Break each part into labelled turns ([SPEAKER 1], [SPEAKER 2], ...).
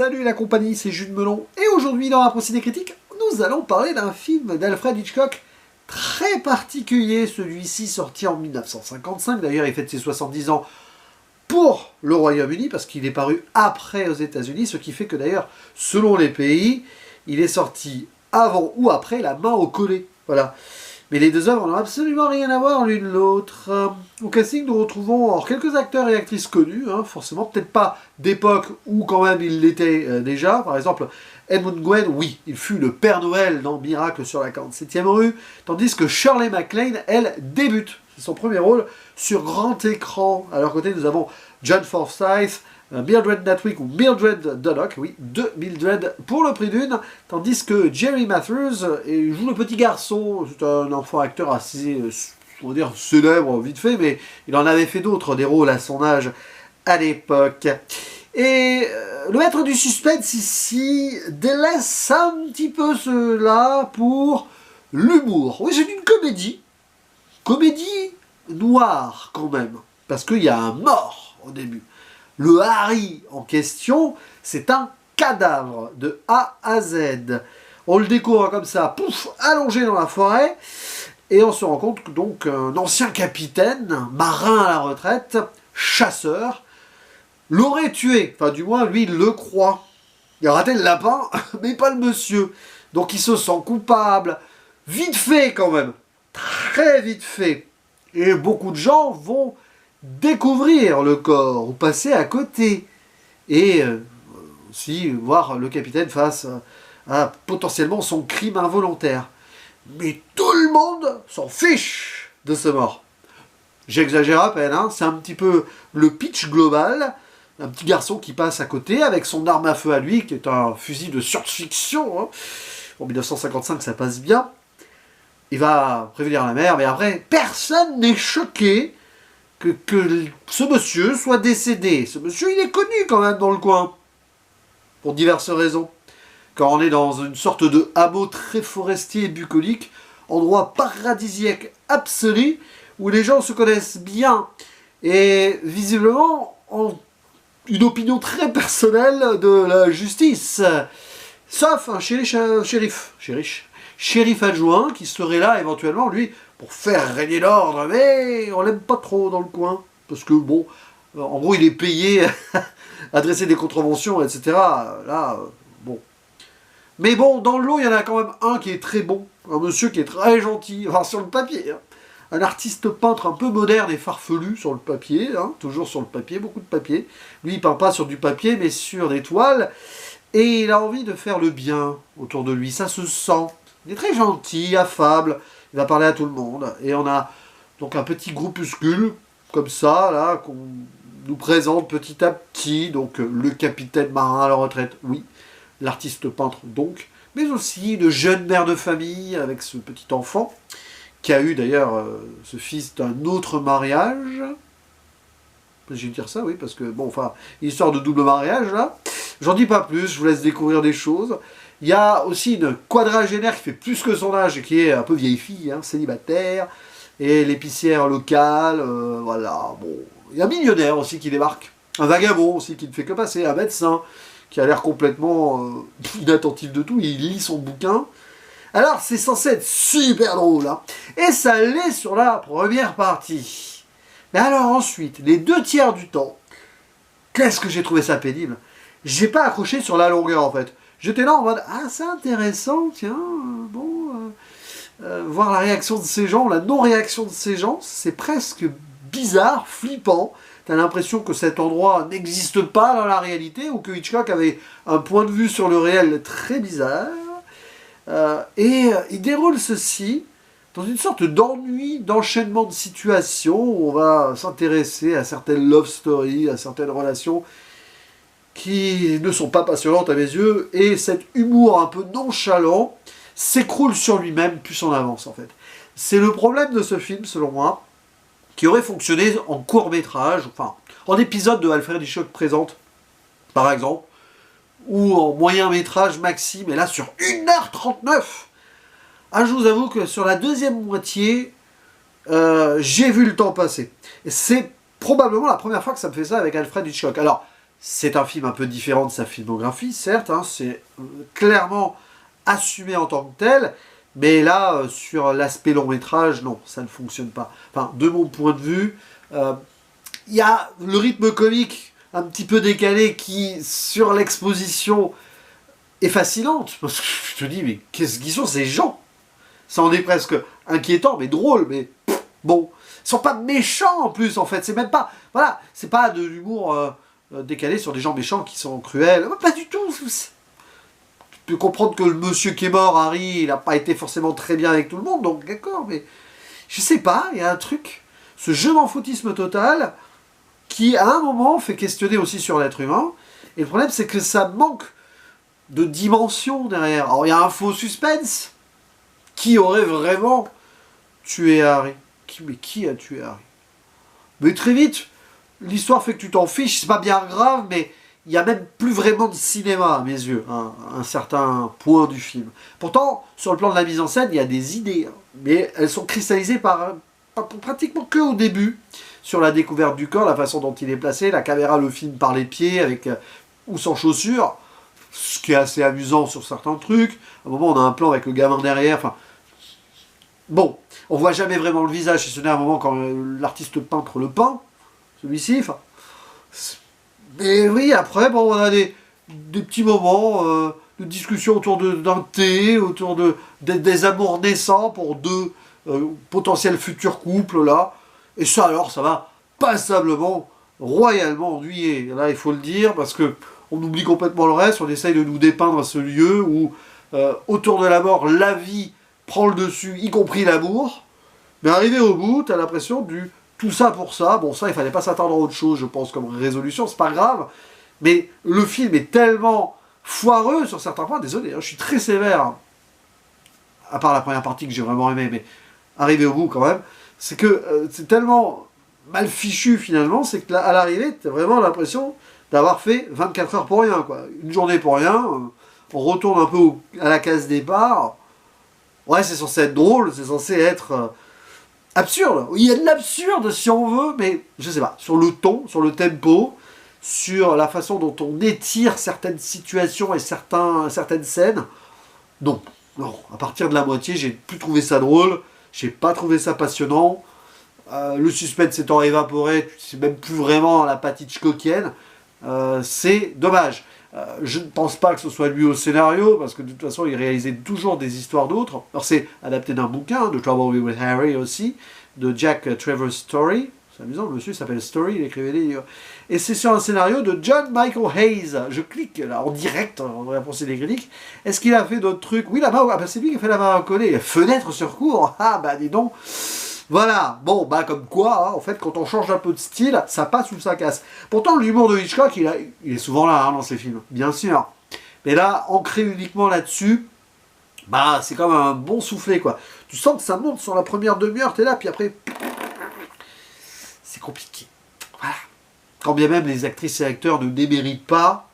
[SPEAKER 1] Salut la compagnie, c'est Jules Melon, et aujourd'hui dans la procédé critique, nous allons parler d'un film d'Alfred Hitchcock très particulier, celui-ci sorti en 1955, d'ailleurs il fête ses 70 ans pour le Royaume-Uni, parce qu'il est paru après aux États-Unis, ce qui fait que d'ailleurs, selon les pays, il est sorti avant ou après La main au collet, voilà. Mais les deux œuvres n'ont absolument rien à voir l'une l'autre. Au casting, nous retrouvons alors, quelques acteurs et actrices connus, forcément, peut-être pas d'époque où quand même il l'était déjà. Par exemple, Edmund Gwenn, oui, il fut le Père Noël dans Miracle sur la 47e rue, tandis que Shirley MacLaine, elle, débute. C'est son premier rôle sur grand écran. À leur côté, nous avons John Forsythe, Mildred Natwick ou Mildred Dunnock, oui, deux Mildred pour le prix d'une, tandis que Jerry Matthews joue le petit garçon, c'est un enfant acteur assez, on va dire, célèbre, vite fait, mais il en avait fait d'autres, des rôles à son âge à l'époque. Et le maître du suspense ici délaisse un petit peu cela pour l'humour. Oui, c'est une comédie noire quand même, parce qu'il y a un mort au début. Le Harry en question, c'est un cadavre de A à Z. On le découvre comme ça, pouf, allongé dans la forêt, et on se rend compte que donc un ancien capitaine, marin à la retraite, chasseur, l'aurait tué. Enfin, du moins, lui, il le croit. Il a raté le lapin, mais pas le monsieur. Donc, il se sent coupable. Vite fait, quand même. Très vite fait. Et beaucoup de gens vont découvrir le corps ou passer à côté. Et aussi voir le capitaine face à potentiellement son crime involontaire. Mais tout le monde s'en fiche de ce mort. J'exagère à peine, c'est un petit peu le pitch global. Un petit garçon qui passe à côté avec son arme à feu à lui, qui est un fusil de science-fiction. En 1955, ça passe bien. Il va prévenir la mère, mais après, personne n'est choqué que ce monsieur soit décédé. Ce monsieur, il est connu quand même dans le coin, pour diverses raisons. Quand on est dans une sorte de hameau très forestier et bucolique, endroit paradisiaque absolu, où les gens se connaissent bien, et visiblement ont une opinion très personnelle de la justice. Sauf un shérif adjoint, qui serait là éventuellement, lui, pour faire régner l'ordre, mais on l'aime pas trop dans le coin, parce que bon, en gros il est payé à dresser des contraventions, etc. Là, bon. Mais bon, dans le lot, il y en a quand même un qui est très bon, un monsieur qui est très gentil, enfin sur le papier, un artiste peintre un peu moderne et farfelu sur le papier, toujours sur le papier, beaucoup de papier. Lui, il peint pas sur du papier, mais sur des toiles, et il a envie de faire le bien autour de lui, ça se sent. Il est très gentil, affable, il va parler à tout le monde. Et on a donc un petit groupuscule, comme ça, là, qu'on nous présente petit à petit. Donc le capitaine marin à la retraite, oui. L'artiste peintre, donc. Mais aussi une jeune mère de famille avec ce petit enfant, qui a eu d'ailleurs ce fils d'un autre mariage. Je vais dire ça, oui, parce que, bon, enfin, histoire de double mariage, là. J'en dis pas plus, je vous laisse découvrir des choses. Il y a aussi une quadragénaire qui fait plus que son âge et qui est un peu vieille fille, célibataire, et l'épicière locale, voilà, bon. Il y a un millionnaire aussi qui débarque, un vagabond aussi qui ne fait que passer, un médecin qui a l'air complètement inattentif de tout, il lit son bouquin. Alors c'est censé être super drôle, et ça l'est sur la première partie. Mais alors ensuite, les 2 tiers du temps, qu'est-ce que j'ai trouvé ça pénible. J'ai pas accroché sur la longueur en fait. J'étais là en mode, ah c'est intéressant, tiens, voir la réaction de ces gens, la non-réaction de ces gens, c'est presque bizarre, flippant. T'as l'impression que cet endroit n'existe pas dans la réalité, ou que Hitchcock avait un point de vue sur le réel très bizarre. Il déroule ceci dans une sorte d'ennui, d'enchaînement de situations, où on va s'intéresser à certaines love stories, à certaines relations qui ne sont pas passionnantes à mes yeux, et cet humour un peu nonchalant s'écroule sur lui-même plus en avance en fait. C'est le problème de ce film selon moi, qui aurait fonctionné en court-métrage, enfin en épisode de Alfred Hitchcock présente, par exemple, ou en moyen-métrage maxi, mais là sur 1h39. Ah, je vous avoue que sur la deuxième moitié, j'ai vu le temps passer. Et c'est probablement la première fois que ça me fait ça avec Alfred Hitchcock. Alors, C'est un film un peu différent de sa filmographie, certes, hein, c'est clairement assumé en tant que tel, mais là, sur l'aspect long métrage, non, ça ne fonctionne pas. Enfin, de mon point de vue, il y a le rythme comique un petit peu décalé qui, sur l'exposition, est fascinante. Parce que je te dis, mais qu'est-ce qu'ils sont ces gens? Ça en est presque inquiétant, mais drôle, mais bon. Ils sont pas méchants en plus, en fait. C'est même pas. Voilà, c'est pas de l'humour décalé sur des gens méchants qui sont cruels. Pas du tout. Tu peux comprendre que le monsieur qui est mort, Harry, il n'a pas été forcément très bien avec tout le monde, donc d'accord, mais je sais pas, il y a un truc, ce jeu d'enfoutisme total, qui à un moment fait questionner aussi sur l'être humain, et le problème c'est que ça manque de dimension derrière. Alors il y a un faux suspense. Qui aurait vraiment tué Harry? Mais qui a tué Harry? Mais très vite, l'histoire fait que tu t'en fiches, c'est pas bien grave, mais il n'y a même plus vraiment de cinéma à mes yeux, hein, à un certain point du film. Pourtant, sur le plan de la mise en scène, il y a des idées, hein, mais elles sont cristallisées pratiquement que au début, sur la découverte du corps, la façon dont il est placé, la caméra le filme par les pieds, avec ou sans chaussures, ce qui est assez amusant sur certains trucs. À un moment, on a un plan avec le gamin derrière, enfin... Bon, on voit jamais vraiment le visage, si ce n'est à un moment quand l'artiste peintre le peint, celui-ci, enfin... Mais oui, après, bon, on a des petits moments de discussion autour d'un thé, autour des amours naissants pour deux potentiels futurs couples, là. Et ça, alors, ça va passablement, royalement ennuyer. Là, il faut le dire, parce que on oublie complètement le reste, on essaye de nous dépeindre ce lieu où, autour de la mort, la vie prend le dessus, y compris l'amour. Mais arrivé au bout, t'as l'impression du tout ça pour ça. Bon, ça, il fallait pas s'attendre à autre chose, je pense, comme résolution, c'est pas grave. Mais le film est tellement foireux sur certains points, désolé, hein, je suis très sévère, à part la première partie que j'ai vraiment aimé, mais arrivé au bout quand même, c'est que c'est tellement mal fichu finalement, c'est que à l'arrivée, t'as vraiment l'impression d'avoir fait 24 heures pour rien, quoi. Une journée pour rien, on retourne un peu à la case départ. Ouais, c'est censé être drôle, c'est censé être absurde. Il y a de l'absurde si on veut, mais je sais pas, sur le ton, sur le tempo, sur la façon dont on étire certaines situations et certaines scènes. Non, non, à partir de la moitié, j'ai plus trouvé ça drôle, j'ai pas trouvé ça passionnant. Le suspense étant évaporé, c'est même plus vraiment la patte Hitchcockienne. C'est dommage. Je ne pense pas que ce soit lui au scénario, parce que de toute façon, il réalisait toujours des histoires d'autres. Alors c'est adapté d'un bouquin, de Trouble with Harry aussi, de Jack Trevor Story. C'est amusant, le monsieur s'appelle Story, il écrivait des livres. Et c'est sur un scénario de John Michael Hayes. Je clique là, en direct, en réponse des critiques. Est-ce qu'il a fait d'autres trucs? Oui, là-bas, ah, bah, c'est lui qui a fait la main collée. Fenêtre sur cour. Ah, bah dis donc. Voilà, bon, bah comme quoi, hein, en fait, quand on change un peu de style, ça passe ou ça casse. Pourtant, l'humour de Hitchcock, il est souvent là, hein, dans ses films, bien sûr. Mais là, ancré uniquement là-dessus, bah, c'est comme un bon soufflet, quoi. Tu sens que ça monte sur la première demi-heure, t'es là, puis après, c'est compliqué. Voilà. Quand bien même les actrices et acteurs ne déméritent pas,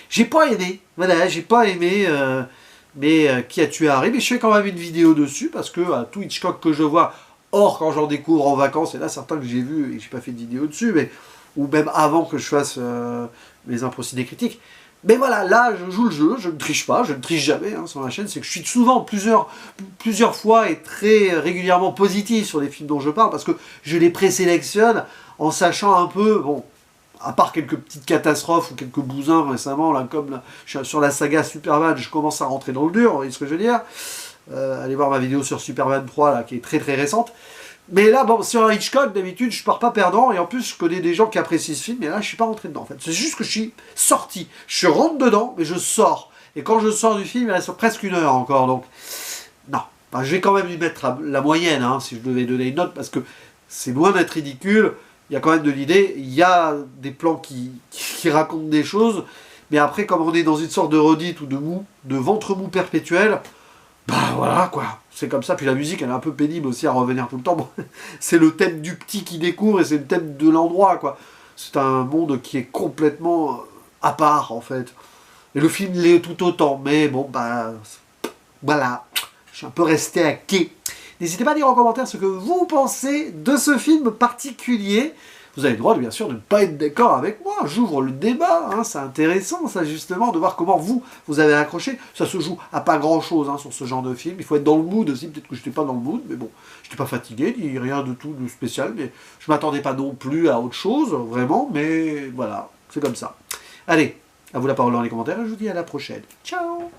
[SPEAKER 1] j'ai pas aimé. Voilà, j'ai pas aimé... mais qui a tué Harry, mais je fais quand même une vidéo dessus, parce que tout Hitchcock que je vois, hors quand j'en découvre en vacances, et là certains que j'ai vus, et j'ai pas fait de vidéo dessus, mais, ou même avant que je fasse mes impros ciné critiques, mais voilà, là je joue le jeu, je ne triche pas, je ne triche jamais sur la chaîne, c'est que je suis souvent plusieurs fois et très régulièrement positif sur les films dont je parle, parce que je les présélectionne en sachant un peu, bon, à part quelques petites catastrophes ou quelques bousins récemment, là, comme là, sur la saga Superman, je commence à rentrer dans le dur, vous voyez ce que je veux dire. Allez voir ma vidéo sur Superman 3, là, qui est très très récente. Mais là, bon, sur un Hitchcock, d'habitude, je pars pas perdant, et en plus, je connais des gens qui apprécient ce film, mais là, je suis pas rentré dedans, en fait. C'est juste que je suis sorti. Je rentre dedans, mais je sors. Et quand je sors du film, il reste presque 1 heure encore, donc... Non. Enfin, je vais quand même lui mettre la moyenne, hein, si je devais donner une note, parce que c'est loin d'être ridicule. Il y a quand même de l'idée, il y a des plans qui racontent des choses, mais après, comme on est dans une sorte de redite ou de ventre mou perpétuel, bah voilà quoi, c'est comme ça. Puis la musique, elle est un peu pénible aussi à revenir tout le temps. Bon, c'est le thème du petit qui découvre et c'est le thème de l'endroit, quoi. C'est un monde qui est complètement à part, en fait. Et le film l'est tout autant, mais bon, bah voilà, je suis un peu resté à quai. N'hésitez pas à dire en commentaire ce que vous pensez de ce film particulier. Vous avez le droit, bien sûr, de ne pas être d'accord avec moi. J'ouvre le débat, hein, c'est intéressant, ça, justement, de voir comment vous avez accroché. Ça se joue à pas grand-chose hein, sur ce genre de film. Il faut être dans le mood aussi. Peut-être que je n'étais pas dans le mood, mais bon, je n'étais pas fatigué, ni rien de tout de spécial. Mais je ne m'attendais pas non plus à autre chose, vraiment. Mais voilà, c'est comme ça. Allez, à vous la parole dans les commentaires et je vous dis à la prochaine. Ciao!